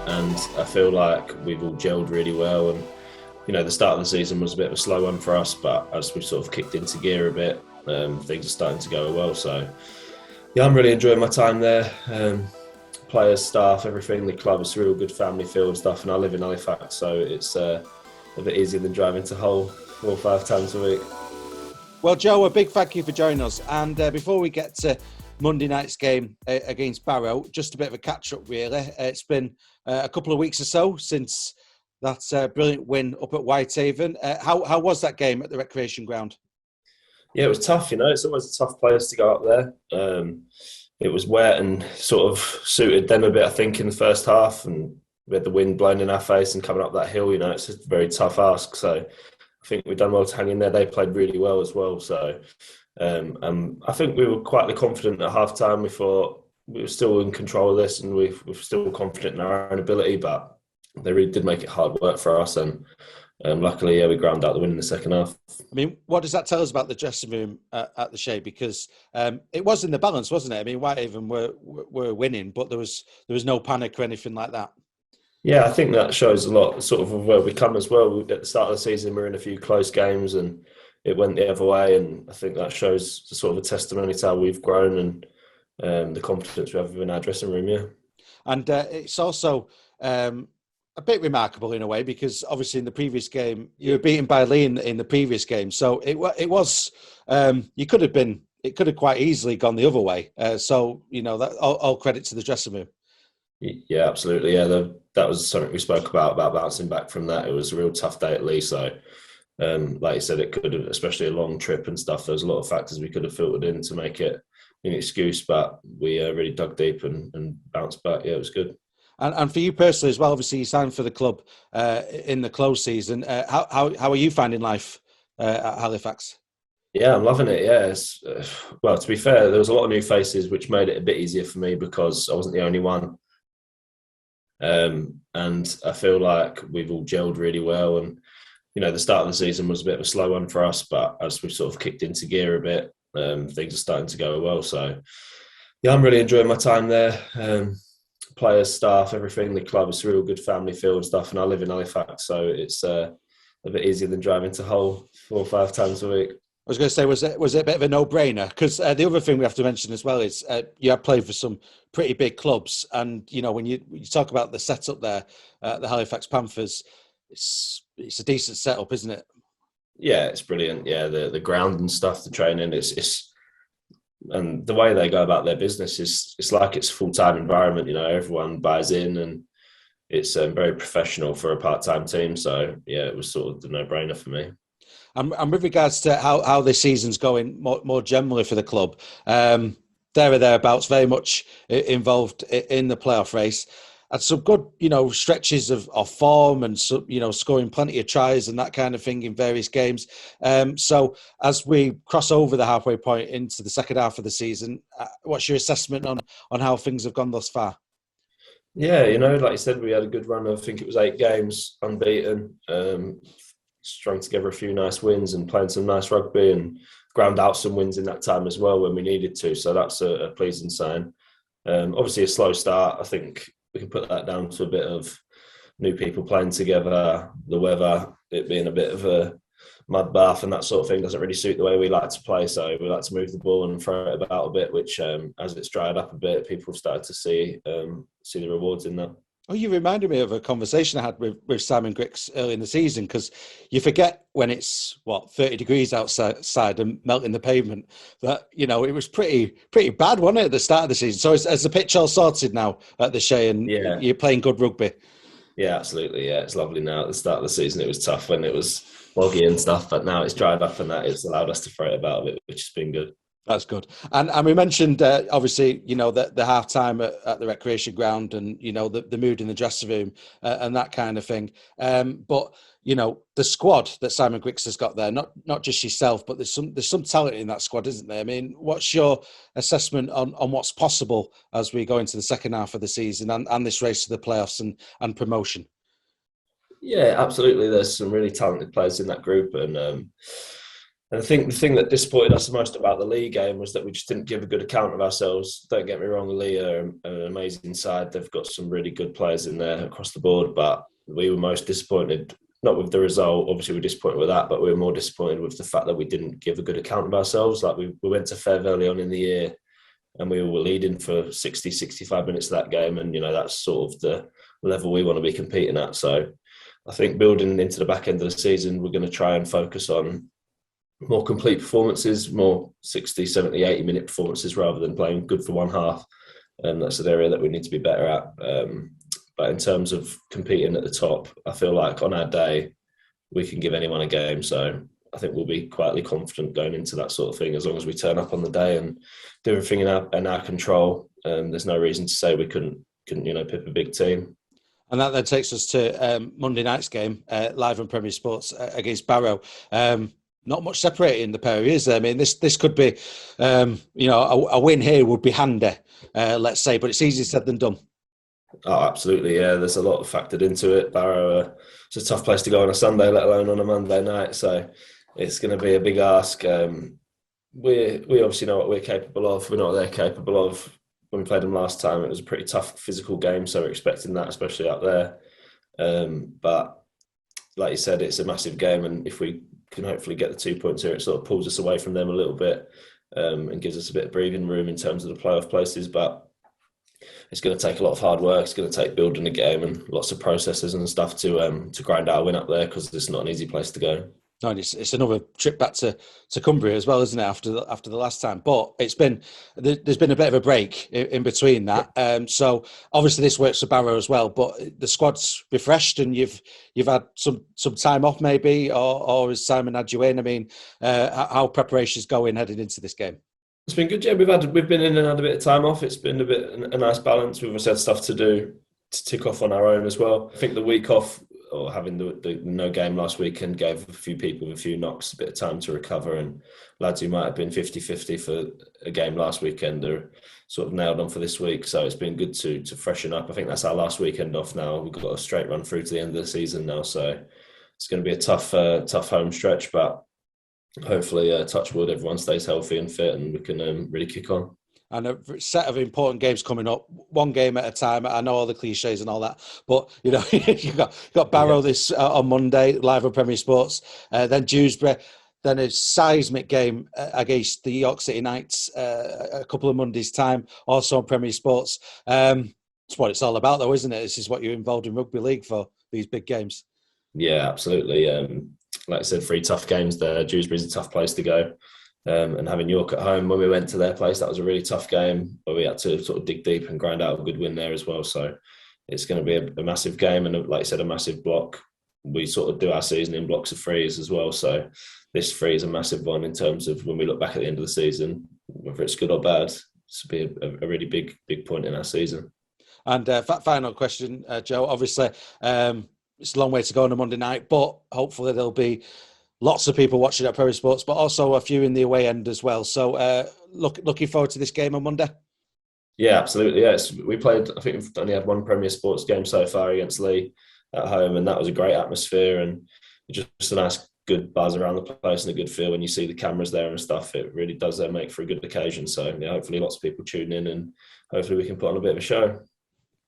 And I feel like we've all gelled really well. And the start of the season was a bit of a slow one for us, but as we've sort of kicked into gear a bit, things are starting to go well. So yeah, I'm really enjoying my time there. Players, staff, everything. The club is a real good family feel and stuff. And I live in Halifax, so it's a bit easier than driving to Hull 4 or 5 times a week. Well, Joe, a big thank you for joining us. And before we get to Monday night's game against Barrow, just a bit of a catch-up, really. It's been a couple of weeks or so since that brilliant win up at Whitehaven. How was that game at the recreation ground? Yeah, it was tough. It's always a tough place to go up there. It was wet and sort of suited them a bit, I think, in the first half. And we had the wind blowing in our face and coming up that hill. It's just a very tough ask. So I think we've done well to hang in there. They played really well as well. So I think we were quite confident at half time. We thought we were still in control of this and we were still confident in our own ability, but they really did make it hard work for us. And luckily, we ground out the win in the second half. I mean, what does that tell us about the dressing room at the Shea? Because it was in the balance, wasn't it? I mean, Whitehaven were winning, but there was no panic or anything like that. Yeah, I think that shows a lot sort of where we come as well. At the start of the season, we were in a few close games and it went the other way. And I think that shows sort of a testimony to how we've grown and the confidence we have in our dressing room, yeah. And it's also a bit remarkable in a way because obviously in the previous game, you were beaten by Lee in the previous game. So it was, it could have quite easily gone the other way. So, that all credit to the dressing room. Yeah, absolutely. Yeah, that was something we spoke about bouncing back from that. It was a real tough day at least. So, like you said, it could have, especially a long trip and stuff. There was a lot of factors we could have filtered in to make it an excuse, but we really dug deep and bounced back. Yeah, it was good. And for you personally as well, obviously you signed for the club in the close season. How are you finding life at Halifax? Yeah, I'm loving it. Yeah, well, to be fair, there was a lot of new faces, which made it a bit easier for me because I wasn't the only one. And I feel like we've all gelled really well. And the start of the season was a bit of a slow one for us, but as we've sort of kicked into gear a bit, things are starting to go well. So yeah, I'm really enjoying my time there. Players, staff, everything. The club is a real good family feel and stuff. And I live in Halifax, so it's a bit easier than driving to Hull 4 or 5 times a week. I was going to say, was it a bit of a no-brainer? Because the other thing we have to mention as well is you have played for some pretty big clubs, and when you talk about the setup there, the Halifax Panthers, it's a decent setup, isn't it? Yeah, it's brilliant. Yeah, the ground and stuff, the training, it's and the way they go about their business is it's like it's a full-time environment. Everyone buys in, and it's very professional for a part-time team. So yeah, it was sort of the no-brainer for me. And with regards to how this season's going more generally for the club, there or thereabouts, very much involved in the playoff race. And some good, stretches of form and, scoring plenty of tries and that kind of thing in various games. So as we cross over the halfway point into the second half of the season, what's your assessment on how things have gone thus far? Yeah, like you said, we had a good run of, I think it was 8 games unbeaten. Strung together a few nice wins and playing some nice rugby and ground out some wins in that time as well when we needed to. So that's a pleasing sign. Obviously a slow start. I think we can put that down to a bit of new people playing together, the weather, it being a bit of a mud bath and that sort of thing doesn't really suit the way we like to play. So we like to move the ball and throw it about a bit, which as it's dried up a bit, people have started to see the rewards in that. Oh, you reminded me of a conversation I had with Simon Grix early in the season, because you forget when it's 30 degrees outside and melting the pavement that it was pretty bad, wasn't it, at the start of the season? So is the pitch all sorted now at the Shea and you're playing good rugby? Yeah, absolutely. Yeah, it's lovely now. At the start of the season, it was tough when it was foggy and stuff, but now it's dried up and that it's allowed us to throw it about a bit, which has been good. That's good. And we mentioned, obviously, the half-time at the recreation ground and, the mood in the dressing room and that kind of thing. But, the squad that Simon Grix has got there, not just yourself, but there's some talent in that squad, isn't there? I mean, what's your assessment on what's possible as we go into the second half of the season and this race to the playoffs and promotion? Yeah, absolutely. There's some really talented players in that group and And I think the thing that disappointed us the most about the Lee game was that we just didn't give a good account of ourselves. Don't get me wrong, Lee are an amazing side. They've got some really good players in there across the board, but we were most disappointed, not with the result. Obviously, we were disappointed with that, but we were more disappointed with the fact that we didn't give a good account of ourselves. Like we went to Fev early on in the year and we were leading for 60, 65 minutes of that game. And, that's sort of the level we want to be competing at. So I think building into the back end of the season, we're going to try and focus on more complete performances, more 60, 70, 80-minute performances rather than playing good for one half. And that's an area that we need to be better at. But in terms of competing at the top, I feel like on our day, we can give anyone a game. So I think we'll be quietly confident going into that sort of thing as long as we turn up on the day and do everything in our control. There's no reason to say we couldn't pip a big team. And that then takes us to Monday night's game, live on Premier Sports against Barrow. Not much separating the pair, is there? I mean, this could be, a win here would be handy, let's say, but it's easier said than done. Oh, absolutely, yeah. There's a lot factored into it. Barrow, it's a tough place to go on a Sunday, let alone on a Monday night. So it's going to be a big ask. We obviously know what we're capable of. We know what they're capable of. When we played them last time, it was a pretty tough physical game, so we're expecting that, especially out there. But like you said, it's a massive game, and if we can hopefully get the 2 points here, it sort of pulls us away from them a little bit and gives us a bit of breathing room in terms of the playoff places. But it's going to take a lot of hard work. It's going to take building a game and lots of processes and stuff to grind out a win up there, because it's not an easy place to go. No, and it's another trip back to Cumbria as well, isn't it? After the last time, but there's been a bit of a break in between that. So obviously this works for Barrow as well. But the squad's refreshed, and you've had some time off maybe, or has Simon had you in? I mean, how preparations going heading into this game? It's been good, yeah. We've been in and had a bit of time off. It's been a nice balance. We've also had stuff to do to tick off on our own as well. I think the week off, or having the no game last weekend, gave a few people with a few knocks a bit of time to recover, and lads who might have been 50-50 for a game last weekend are sort of nailed on for this week. So it's been good to freshen up. I think that's our last weekend off now. We've got a straight run through to the end of the season now, so it's going to be a tough home stretch, but hopefully, touch wood, everyone stays healthy and fit, and we can really kick on. And a set of important games coming up, one game at a time. I know all the cliches and all that, but you've got Barrow this on Monday, live on Premier Sports, then Dewsbury, then a seismic game against the York City Knights a couple of Mondays' time, also on Premier Sports. It's what it's all about, though, isn't it? This is what you're involved in rugby league for, these big games. Yeah, absolutely. Like I said, 3 tough games there. Dewsbury's a tough place to go. And having York at home, when we went to their place, that was a really tough game, but we had to sort of dig deep and grind out a good win there as well. So it's going to be a massive game, and like I said, a massive block. We sort of do our season in blocks of 3s as well. So this 3 is a massive one in terms of when we look back at the end of the season, whether it's good or bad. This will be a really big point in our season. And final question, Joe. Obviously, it's a long way to go on a Monday night, but hopefully there'll be lots of people watching at Premier Sports, but also a few in the away end as well. So looking forward to this game on Monday. Yeah, absolutely. Yes, we played. I think we've only had one Premier Sports game so far against Lee at home, and that was a great atmosphere and just a nice, good buzz around the place and a good feel when you see the cameras there and stuff. It really does make for a good occasion. So yeah, hopefully lots of people tune in, and hopefully we can put on a bit of a show.